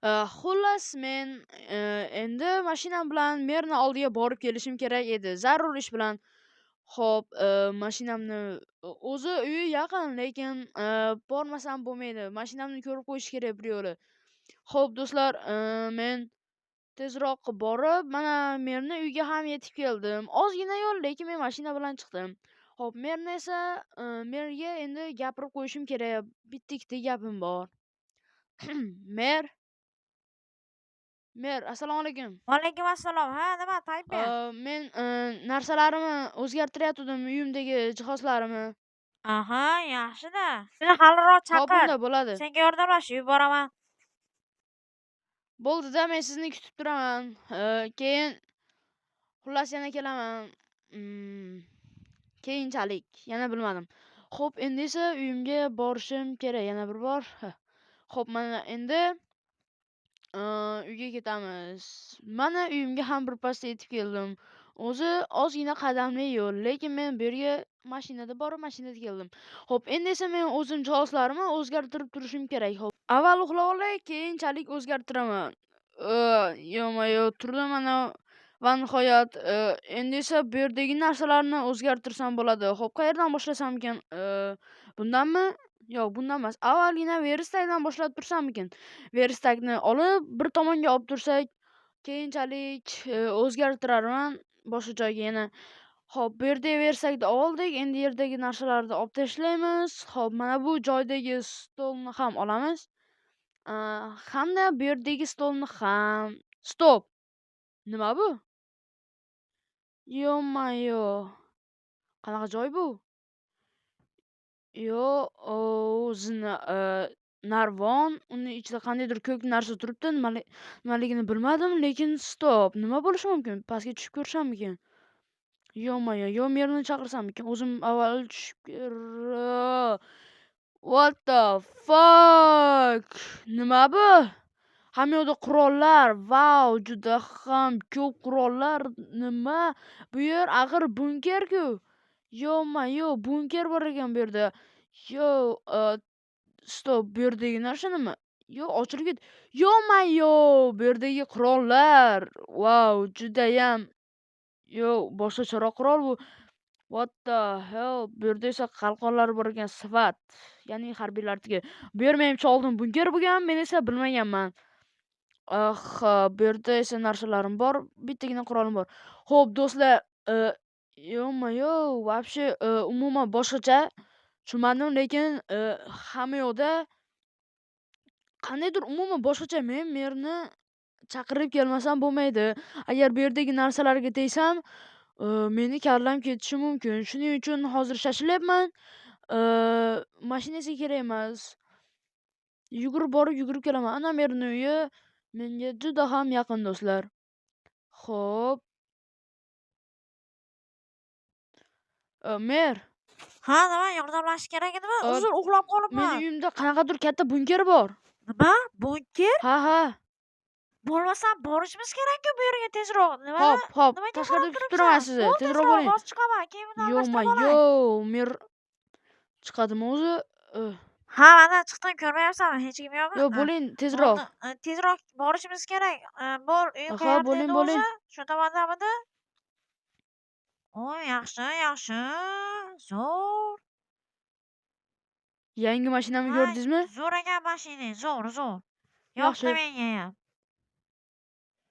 Xullas men endi mashinam bilan merni oldiga borib kelishim kerak edi, zarur ish bilan. Xo'p, mashinamni o'zi uyi yaqin, lekin bormasam bo'lmaydi. Mashinamni ko'rib qo'yish kerak bir yo'li. Xo'p do'stlar, men tezroq borib, mana merni uyiga ham yetib keldim. Ozgina yo'l, lekin men mashina bilan chiqdim. Xo'p, merni esa merga endi gapirib qo'yishim kerak. Bitta-ikkita gapim bor. Mer, assalomu alaykum. Vaalaykum assalom. Ha, nima Toyibek? Men narsalarimni o'zgartirayotgandim, uyimdagi jihozlarimni. Aha, yaxshi-da. Seni haliroq Hop, chaqir. unda bo'ladi. Senga yordamlashib yuboraman. Bo'ldi-da, men sizni kutib turaman. Keyin xullas yana kelaman. Keyinchalik, yana bilmadim. Xo'p, endi esa uyimga borishim kerak yana bir bor. Xo'p, mana endi uyga ketamiz. Mana uyimga ham birpasda yetib keldim. O'zi ozgina qadamli yo'l, lekin men bu yerga mashinada borib, mashinada keldim. Xo'p, endi esa men o'zim jihozlarimni o'zgartirib turishim kerak. Xo'p, avval uxlab olay, keyinchalik o'zgartiraman. Yo-mayo, turdim mana va nihoyat endi esa bu yerdagi narsalarni o'zgartirsam bo'ladi. Xo'p, qayerdan boshlasam ekan? Bundanmi? Yo'q, bundan emas. Avvalgina veristakdan boshlab tursammikin? Veristakni olib bir tomonga olib tursak, keyinchalik o'zgartirarman boshqa joyga yana. Xo'p, bu yerda versakni oldik, endi yerdagi narsalarni olib tashlaymiz. Xo'p, mana bu joydagi stolni ham olamiz. Hamda bu yerdagi stolni ham. Stop! Nima bu? Yo-mayo! Qanaqa joy bu? Yo, o'zini narvon, uni ichida qandaydir ko'k narsa turibdi. Nimaligini bilmadim, lekin stop. Nima bo'lishi mumkin? Pastga tushib ko'rsammikin? Yo-mayo, yo merni chaqirsammikin? O'zim avval tushib What the fuck? Nima bu? Hamma yoqda qurollar. Vau, juda ham ko'p qurollar. Nima? Bu yer axir bunker-ku. Yo-mayo, bunker bor ekan bu yerda. Yo, stop, bu yerdagi narsa nima? Yo, ochilib Yo-mayo, bu yerdagi qurollar. Vau, judayam boshqacharoq qurol bu. What the hell? Bu yerda esa qalqonlar bor ekan, SWAT, ya'ni harbiylarniki. Bu yer menimcha oldin bunker bo'lgan, men esa bilmaganman. Bu yerda esa narsalarim bor, bittagina qurolim bor. Xo'p, do'stlar, yo-mayo, вообще umuman boshqacha tushunmadim, lekin hamma yoqda qandaydir umuman boshqacha. Men merni chaqirib kelmasam bo'lmaydi. Agar bu yerdagi narsalarga tegsam, meni kallam ketishi mumkin. Shuning uchun hozir shoshilyapman. Mashina esa kerak emas. Yugurib kelaman. Ana merni uyi menga juda ham yaqin, do'stlar. Xo'p. Mer, Ha, nima yordamlashish kerak edimi? Uzr, uxlab meni qolibman. uyimda qanaqadir katta bunker bor. Nima? Bunker? Ha. Bo'lmasam borishimiz kerak-ku bu yerga tezroq. Nima? Hop, Nimaga tashqarida qarab kutib turibsan? turaman sizni. Bo'l, Tezroq bo'ling. bosib chiqaman. Keyin buni almashtirib olay. Yo-mayo, mer chiqadimi o'zi? Ha, mana chiqdim, ko'rmayapsanmi? Hech kim yo'qmi? Yo, bo'ling tezroq. Tezroq borishimiz kerak. Bo'l, uy Aha, qayerda bo'ling, endi bo'ling. o'zi? Shu tomondamidi? Yaxshi. Zo'r. Yangi mashinamni ko'rdingizmi? Zo'r ekan mashinang, zo'r. Yaxshi. Yoqdi mengayam.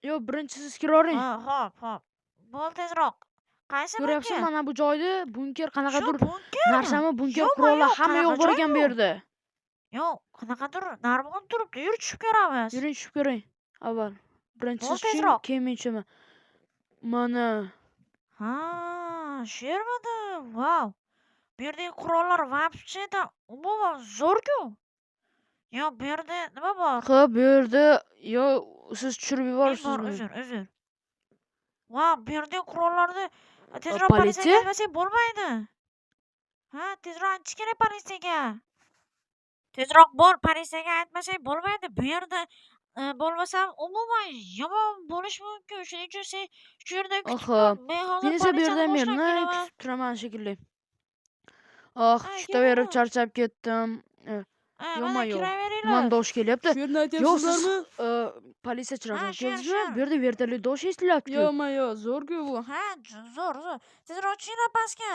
Yo, birinchi siz kiravering. Hop. Bo'l, tezroq. Qaysi Ko'ryapsan, bunker? mana bu joyda bunker qanaqadir Shu bunkermi? narsami, bunker Yo'q, qurollar yo'q, hamma yo'q qanaqa bor joy ekan bu? bu yerda. Yo'q, qanaqadir narvon turibdi. Yur, tushib ko'ramiz. Yuring, tushib ko'ring. Avval birinchi Bo'l, siz tushing, tezroq. keyin men tushaman. Mana. Ha, shu yermidi? Vau. Bu yerdagi qurollar вообще-то umuman zo'r-ku. Yo, bu yerda nima bor? Ha, bu yerda siz tushirib yuboribsizmi? Uzr. Vau, bu yerdagi qurollarni tezroq Politsiya? politsiyaga aytmasak bo'lmaydi. Ha, tezroq aytish kerak politsiyaga. Tezroq bor, politsiyaga aytmasak bo'lmaydi. Bu yerda bo'lmasam umuman yomon bo'lishi mumkin. Shuning uchun sen shu yerda kutib tur. Men hozir Men esa bu yerda politsiyani boshlab merni kelaman. kutib turaman shekilli. Kutaverib charchab ketdim. Mana Yo-mayo. Nimani kiraveringlar. tovush kelyapti? Shu yerni Yo'q, siz aytyapsizlarmi? politsiyachilardan Ha, shu yer, keldingizmi? shu yer. Bu yerda vertolyot tovushi eshitilyapti-ku. Yo-mayo, zo'r-ku bu. Ha, zo'r, zo'r. Tezroq tushinglar pastga.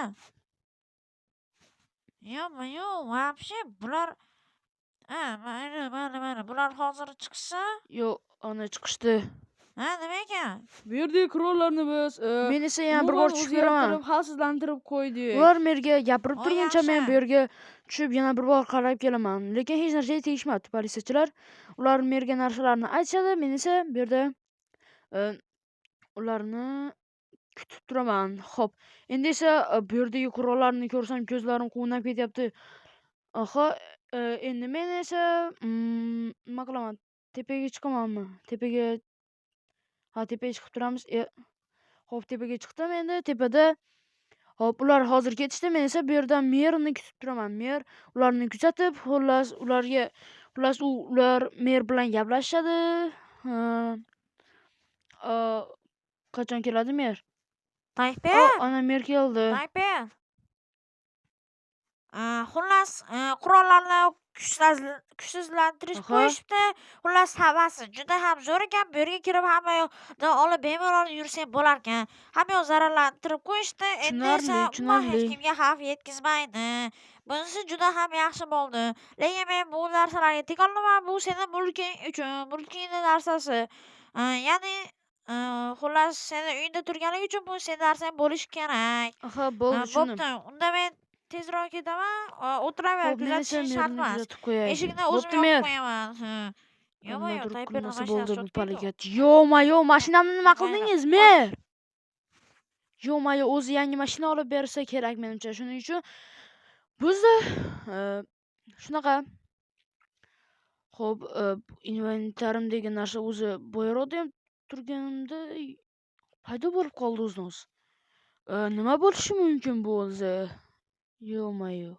Yo-mayo, вообще bular mana bular hozir chiqsa, Yo'q, ana chiqishdi. ha, nima ekan? Bu yerdagi qurollarni biz Men esa yana bir bor tushib ko'raman. o'zgartirib, xavfsizlantirib qo'ydik. Ular menga gapirib O, turguncha men yaxshi. bu yerga tushib yana bir bor qarab kelaman. Lekin hech narsaga tegishmabdi politsiyachilar. Ular menga narsalarni aytishadi, men esa bu yerda ularni kutib turaman. Xo'p, endi esa bu yerdagi qurollarni ko'rsam ko'zlarim quvnab ketyapti. Aha, endi men esa nima qilaman? Tepaga chiqamanmi? Tepaga chiqib turamiz. Xo'p, tepaga chiqdim endi. Tepada Hop, ular hozir ketishdi. Men esa bu yerdan merni kutib turaman. Mer ularni kuzatib, xullas ular mer bilan gaplashishadi. Qachon keladi mer? Tayper, Ana mer keldi. Tayper. Xullas, qurollarni kuchsizlantirish Aha. qo'yishibdi. Xullas, hammasi juda ham zo'r ekan. Bu yerga kirib hamma yoqdan olib bemalol yursang bo'larkan. Hamma yoq zararlantirib qo'yishdi. Endi esa umuman Tushunarli. hech kimga xavf yetkazmaydi. Bunisi juda ham yaxshi bo'ldi. Lekin men bu narsalarga tegolmayman. Bu sening mulking uchun, mulkingning narsasi. Ya'ni xullas, seni uyingda turganligi uchun bu sening narsang bo'lishi kerak. Aha, bo'ldi, tushundim. Bo'pti. Unda men tezroq ketaman. O'tiraver, Xo'p, men esa kuzatishing merni shart emas. kuzatib qo'yay. Eshikni o'zim Bo'pti, yopib mer. qo'yaman. Yo-mayo, Nimadir Tayperning qilmasa mashinasi bo'ldi bu o'tib poligat. Yo-mayo, mashinamni nima Mayli. qildingiz, mer? Yo-mayo, o'zi yangi mashina olib bersa kerak menimcha. Shuning uchun bizda shunaqa. Xo'p, inventarimdagi narsa o'zi boyaroqda ham turganimda paydo bo'lib qoldi o'zidan o'zi. Nima bo'lishi mumkin bu o'zi? Yo-mayo.